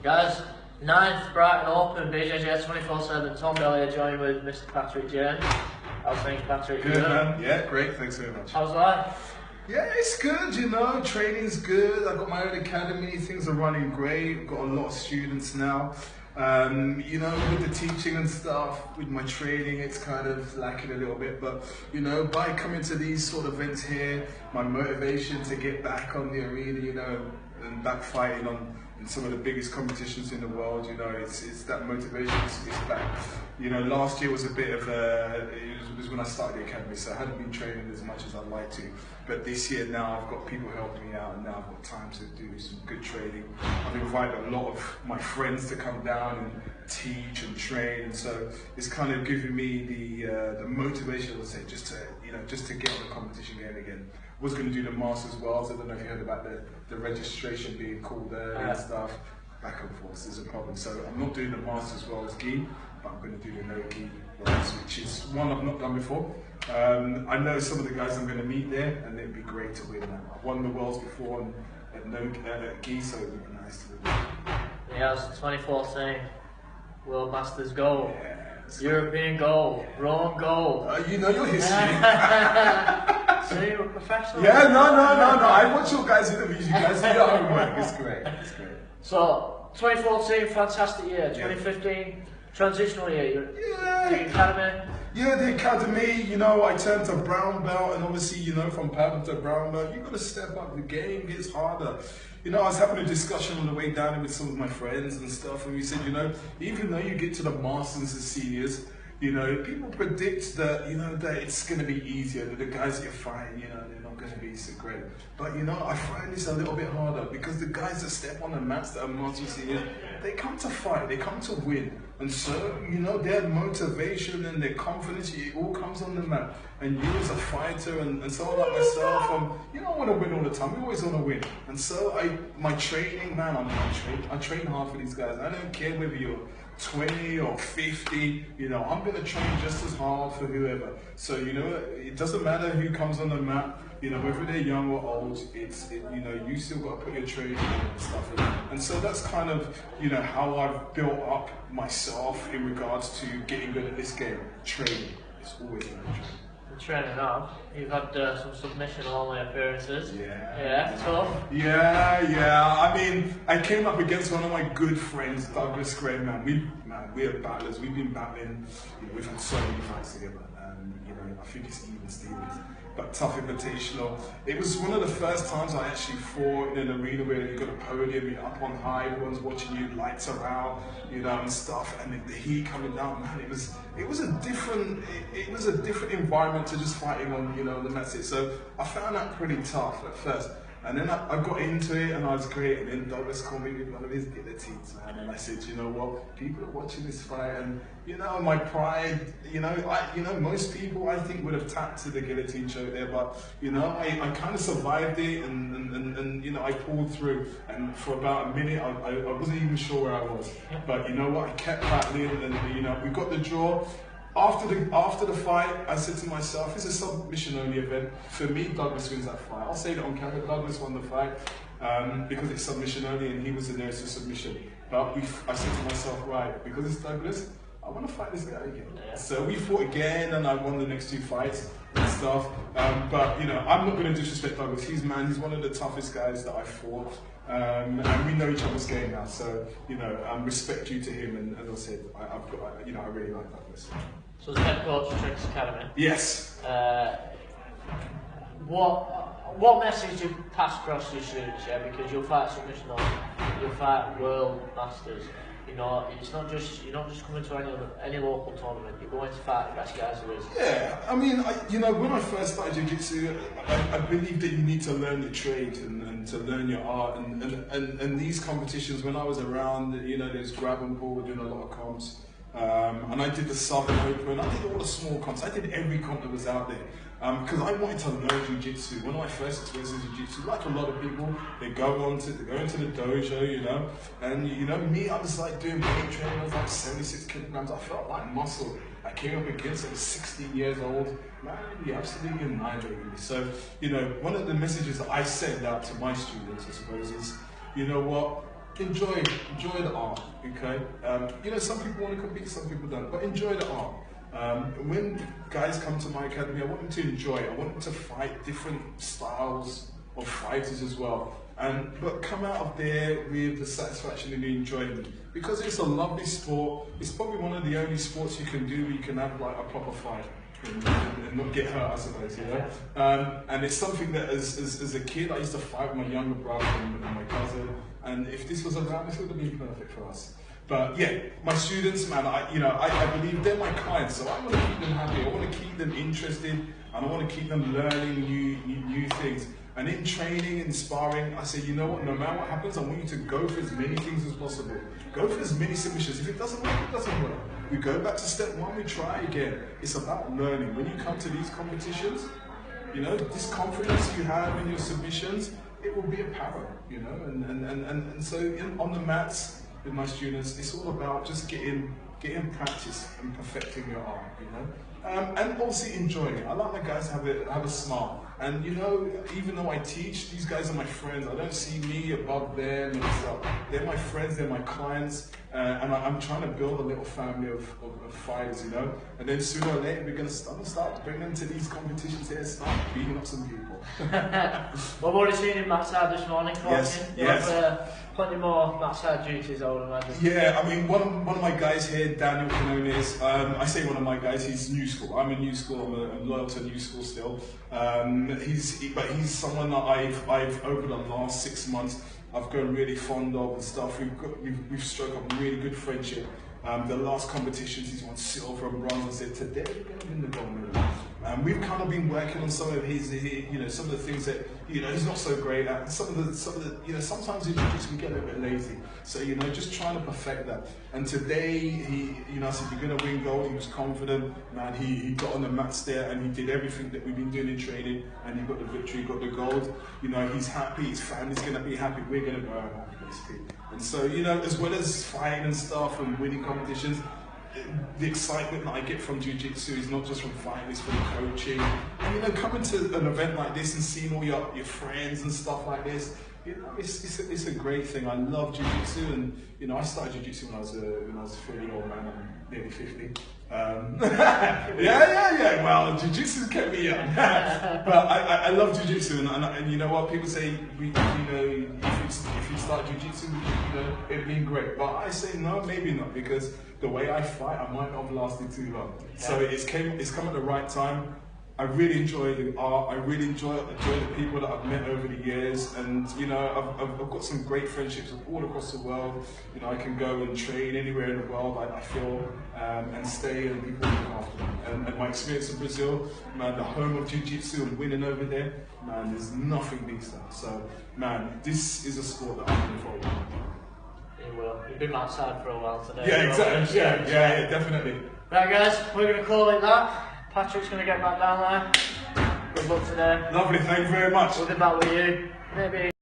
Guys, 9th Brighton Open, BJJ 24/7, Tom Bellier joined with Mr. Patrick James. How's things, Patrick? Good, man. Yeah, great. Thanks very much. How's life? Yeah, it's good, you know. Training's good. I've got my own academy. Things are running great. Got a lot of students now. You know, with the teaching and stuff, with my training, it's kind of lacking a little bit. But, you know, by coming to these sort of events here, my motivation to get back on the arena, you know, and back fighting on in some of the biggest competitions in the world, you know, it's that motivation is back. You know, last year was a bit of it was when I started the academy, so I hadn't been training as much as I'd like to. But this year now I've got people helping me out, and now I've got time to do some good training. I've invited a lot of my friends to come down and teach and train, and so it's kind of giving me the motivation, let's say, just to get on the competition game again. Was going to do the Masters Worlds. I don't know if you heard about the registration being called early and stuff. Back and forth is a problem. So I'm not doing the Masters Worlds gi, but I'm going to do the no gi Worlds, which is one I've not done before. I know some of the guys I'm going to meet there, and it'd be great to win that. I've won the Worlds before and at no gi, so it would be nice to win. Yeah, it's 2014 World Masters gold. Yeah, European gold, Rome gold. You know your history. So you're a professional. Yeah, no. I watch your guys' interviews. You guys do your homework. It's great. It's great. So 2014, fantastic year. 2015, transitional year. The academy. Yeah, the academy, you know, I turned to brown belt, and obviously, you know, from powder to brown belt, you've got to step up. The game gets harder. You know, I was having a discussion on the way down with some of my friends and stuff, and we said, you know, even though you get to the masters and seniors, you know, people predict that, you know, that it's going to be easier, that the guys that you're fighting, you know, they're not going to be so great. But, you know, I find this a little bit harder because the guys that step on the mats that are master seniors, they come to fight, they come to win. And so, you know, their motivation and their confidence, it all comes on the mat. And you as a fighter and someone like myself, you don't want to win all the time, we always want to win. And so my training, man, I train hard for these guys. I don't care whether you're 20 or 50, you know, I'm going to train just as hard for whoever. So, you know, it doesn't matter who comes on the mat, you know, whether they're young or old, you know, you still got to put your training in and stuff. And so that's kind of, you know, how I've built up myself in regards to getting good at this game. Training. It's always about training. Training on. You've had some submission-only appearances. Yeah. Tough. Yeah. I mean, I came up against one of my good friends, Douglas Gray, man. We are battlers. We've been battling. You know, we've had so many fights together. You know, I think it's even Stevens. But tough invitational. It was one of the first times I actually fought in an arena where you've got a podium, you're up on high, everyone's watching you, lights are out, you know, and stuff, and the heat coming down, man. It was a different environment to just fighting on, you know, the mats. So I found that pretty tough at first. And then I got into it and I was great, and then Douglas called me with one of his guillotines, man, and I said, you know what, people are watching this fight, and you know, my pride, you know, most people I think would have tapped to the guillotine choke there, but you know, I kind of survived it, and you know, I pulled through, and for about a minute, I wasn't even sure where I was, but you know what, I kept battling, and you know, we got the draw. After the fight, I said to myself, it's a submission-only event. For me, Douglas wins that fight. I'll say that on camera, Douglas won the fight because it's submission-only and he was the nearest to submission. But I said to myself, right, because it's Douglas, I want to fight this guy again. Yeah. So we fought again and I won the next 2 fights and stuff. But, you know, I'm not going to disrespect Douglas. He's one of the toughest guys that I fought. And we know each other's game now. So, you know, respect due to him. And as I said, I really like Douglas. So as head coach of Tricks Academy. Yes. What message do you pass across to your students? Yeah, because you'll fight submission only, you'll fight world masters. You know, you're not just coming to any local tournament. You're going to fight the best guys there is. Yeah, I mean, you know, when I first started jiu-jitsu, I believe that you need to learn your trade and to learn your art. And these competitions, when I was around, you know, there's grab and pull, we're doing a lot of comps. And I did the Southern Open, I did all the small comps, I did every comp that was out there. Because I wanted to learn jiu-jitsu. One of my first experiences in jiu-jitsu, like a lot of people, they go into the dojo, you know, and you know, me, I was like doing weight training, I was like 76 kilograms, I felt like muscle. I came up against, I was 16 years old, man, he absolutely annihilated me. So, you know, one of the messages that I send out to my students, I suppose, is, you know what, enjoy the art, okay? You know, some people want to compete, some people don't, but enjoy the art. When guys come to my academy, I want them to enjoy it. I want them to fight different styles of fighters as well. But come out of there with the satisfaction and the enjoyment. Because it's a lovely sport, it's probably one of the only sports you can do where you can have like a proper fight. And not get hurt, I suppose, you know. And it's something that, as a kid, I used to fight with my younger brother and my cousin. And if this was around, this would have been perfect for us. But yeah, my students, man, I believe they're my clients, so I want to keep them happy. I want to keep them interested, and I want to keep them learning new things. And in training and sparring, I say, you know what, no matter what happens, I want you to go for as many things as possible. Go for as many submissions. If it doesn't work, it doesn't work. We go back to step one, we try again. It's about learning. When you come to these competitions, you know, this confidence you have in your submissions, it will be apparent, you know. And so on the mats with my students, it's all about just getting practice and perfecting your art, you know. And obviously enjoying it. I like my guys to have a smile. And you know, even though I teach, these guys are my friends. I don't see me above them and stuff. They're my friends, they're my clients, and I'm trying to build a little family of fighters, you know. And then sooner or later, we're going to start bringing them to these competitions here, start beating up some people. Well, we've already seen him matside this morning, yes. You have plenty more matside duties, I would imagine. Yeah, I mean, one of my guys here, Daniel Canones, I say one of my guys, he's new school. I'm a new school, I'm loyal to new school still. But he's someone that I've over the last 6 months, I've grown really fond of and stuff. We've struck up a really good friendship. The last competitions, he's won silver and bronze. I said, today we're going to win the gold medal. We've kind of been working on some of his, you know, some of the things that, you know, he's not so great at. Some of the, you know, sometimes in jiu-jitsu we get a little bit lazy. So, you know, just trying to perfect that. And today, you know, I said, you're going to win gold. He was confident, man. He got on the mats there and he did everything that we've been doing in training. And he got the victory, got the gold. You know, he's happy. His family's going to be happy. We're going to go happy, basically. And so, you know, as well as fighting and stuff and winning competitions, the excitement that I get from jiu-jitsu is not just from fighting, it's from coaching. And you know, coming to an event like this and seeing all your friends and stuff like this, you know, it's a great thing. I love jiu-jitsu, and you know, I started jiu-jitsu when I was a fairly old man. I'm nearly 50. Yeah. Well, jiu-jitsu kept me young. But I love jiu-jitsu, and you know what? People say, you know, if you start jiu-jitsu, you know, it'd be great. But I say no, maybe not, because the way I fight, I might not have lasted too long. So it's come at the right time. I really enjoy the art. I really enjoy the people that I've met over the years, and you know, I've got some great friendships all across the world. You know, I can go and train anywhere in the world. I feel and stay, and people look after me. And my experience in Brazil, man, the home of jiu-jitsu and winning over there, man, there's nothing beats that. So, man, this is a sport that I'm looking forward to. You will. You've been outside for a while today. Yeah, exactly. Yeah, definitely. Right, guys, we're going to call it that. Patrick's going to get back down there. Good luck today. Lovely, thank you very much. We'll be back with you. Maybe.